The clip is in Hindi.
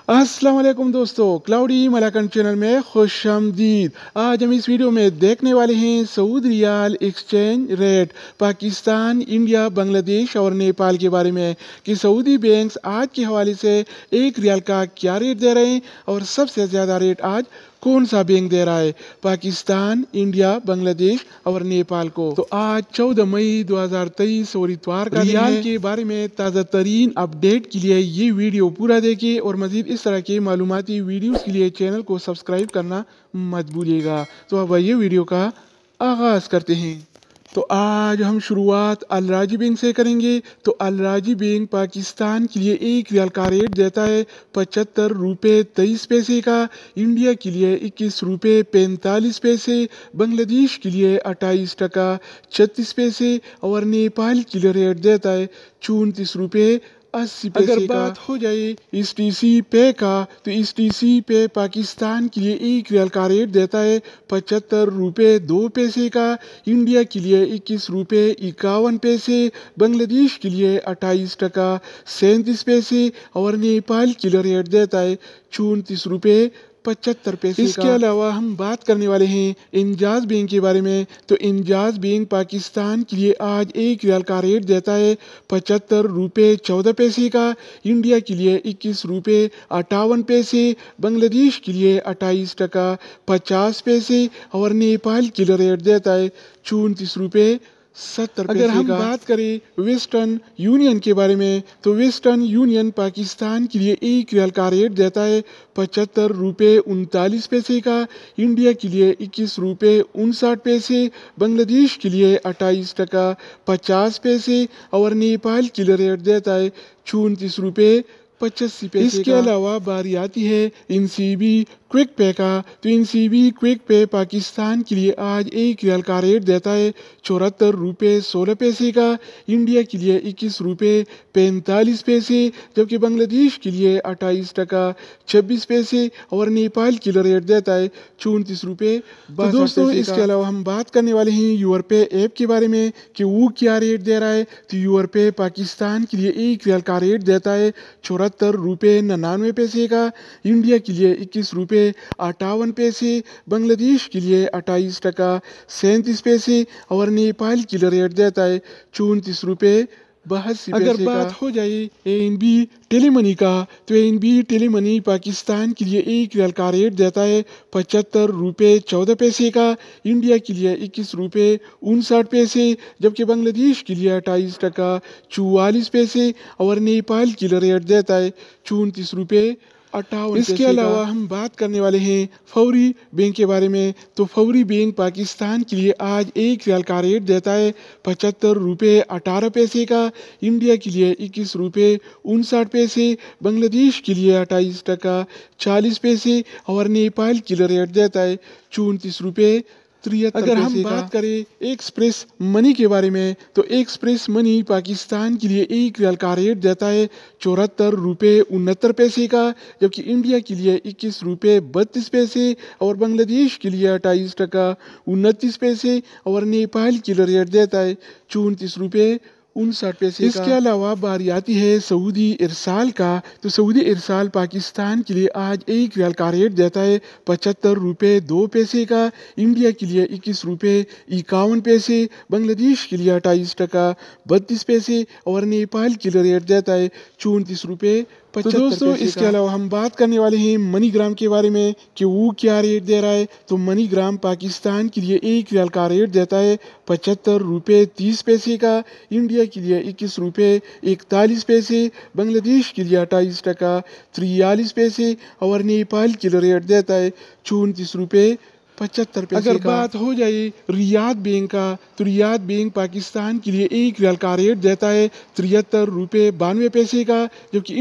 अस्सलाम वालेकुम दोस्तों, क्लाउडी मलाकन चैनल में खुशामदीद। आज हम इस वीडियो में देखने वाले हैं Saudi riyal exchange rate Pakistan, India, Bangladesh और नेपाल के बारे में कि सऊदी बैंक्स आज के हवाले से एक रियाल का क्या रेट दे रहे हैं और सबसे ज़्यादा रेट आज कौन सा बैंक दे रहा है पाकिस्तान, इंडिया, बांग्लादेश और नेपाल को। तो आज 14 मई 2023 और इतवार का रियाल के बारे में ताज़ा तरीन अपडेट के लिए ये वीडियो पूरा देखिए और मजीद इस तरह के मालूमाती वीडियोस के लिए चैनल को सब्सक्राइब करना मत भूलिएगा। तो अब ये वीडियो का आगाज़ करते हैं। तो आज हम शुरुआत अल राजी बैंक से करेंगे। तो अल राजी बैंक पाकिस्तान के लिए एक रियाल का रेट देता है 75 रुपये 23 पैसे का, इंडिया के लिए 21 रुपये 45 पैसे, बांग्लादेश के लिए 28 टका 36 पैसे और नेपाल के लिए रेट देता है 34 रुपये 80 पैसे। अगर बात हो जाए इस टीसी पे का, तो इस टीसी पे पाकिस्तान के लिए एक रियाल का रेट देता है 75 रुपये 2 पैसे का, इंडिया के लिए 21 रुपये 51 पैसे, बांग्लादेश के लिए 28 टका 37 पैसे और नेपाल के लिए रेट देता है 34 रुपये 75 पैसे। इसके अलावा हम बात करने वाले हैं इंजाज बैंक के बारे में। तो इंजाज बैंक पाकिस्तान के लिए आज एक रियाल का रेट देता है 75 रुपये 14 पैसे का, इंडिया के लिए 21 रुपये 58 पैसे, बांग्लादेश के लिए 28 टका 50 पैसे और नेपाल के लिए रेट देता है 34 रुपये 70 पैसे। अगर हम बात करें वेस्टर्न यूनियन के बारे में, तो वेस्टर्न यूनियन पाकिस्तान के लिए एक रियाल का रेट देता है 75 रुपये 39 पैसे का, इंडिया के लिए 21 रुपये 59 पैसे, बांग्लादेश के लिए 28 टका 50 पैसे और नेपाल के लिए रेट देता है 34 रुपये 85 पैसे। इसके अलावा बारी आती है इनसीबी क्विक पे का। तो इनसीबी क्विक पे पाकिस्तान के लिए आज एक रियाल का रेट देता है 74 रुपये 16 पैसे का, इंडिया के लिए 21 रुपये 45 पैसे, जबकि बांग्लादेश के लिए 28 टका 26 पैसे और नेपाल के लिए रेट देता है 34 रुपये 62 पैसे। दोस्तों इसके अलावा हम बात करने वाले हैं यूर पे ऐप के बारे में कि वो क्या रेट दे रहा है। तो यूर पे पाकिस्तान के लिए एक रियाल का रेट देता है 74 रुपये 99 पैसे का, इंडिया के लिए 21 रुपये 58 पैसे, बांग्लादेश के लिए 28 टका 37 पैसे और नेपाल के लिए रेट देता है 34 रुपये 82 पैसे। अगर बात हो जाए एएनबी टेलीमनी का, तो एएनबी टेलीमनी पाकिस्तान के लिए एक रियाल का रेट देता है 75 रुपये 14 पैसे का, इंडिया के लिए 21 रुपये 59 पैसे, जबकि बांग्लादेश के लिए 28 टका 44 पैसे और नेपाल के लिए रेट देता है 34 रुपये 58। इसके अलावा हम बात करने वाले हैं फौरी बैंक के बारे में। तो फौरी बैंक पाकिस्तान के लिए आज एक रियाल का रेट देता है 75 रुपये 18 पैसे का, इंडिया के लिए 21 रुपये 59 पैसे, बांग्लादेश के लिए 28 टका 40 पैसे और नेपाल के लिए रेट देता है 34 रुपये 73। अगर हम बात करें एक्सप्रेस मनी के बारे में, तो एक्सप्रेस मनी पाकिस्तान के लिए एक रियाल का रेट देता है 74 रुपये 69 पैसे का, जबकि इंडिया के लिए 21 रुपये 32 पैसे और बांग्लादेश के लिए 28 टका 29 पैसे और नेपाल के लिए रेट देता है 34 रुपये 59 पैसे। इसके अलावा बारी आती है सऊदी इरसाल का। तो सऊदी इरसाल पाकिस्तान के लिए आज एक रियाल का रेट देता है 75 रुपये 2 पैसे का, इंडिया के लिए 21 रुपये 51 पैसे, बांग्लादेश के लिए 28 टका 32 पैसे और नेपाल के लिए रेट देता है 34 रुपये 75 पैसे। तो दोस्तों इसके अलावा हम बात करने वाले हैं मनीग्राम के बारे में कि वो क्या रेट दे रहा है। तो मनीग्राम पाकिस्तान के लिए एक रियाल का रेट देता है 75 रुपये 30 पैसे का, इंडिया के लिए 21 रुपये 41 पैसे, बांग्लादेश के लिए 28 टका 43 पैसे और नेपाल के लिए रेट देता है 34 रुपये 75 पैसे। अगर बात हो जाए रियाद बैंक का, तो रियाद बैंक पाकिस्तान के लिए एक रियाल का रेट देता है 73 रुपये 92 पैसे का, जबकि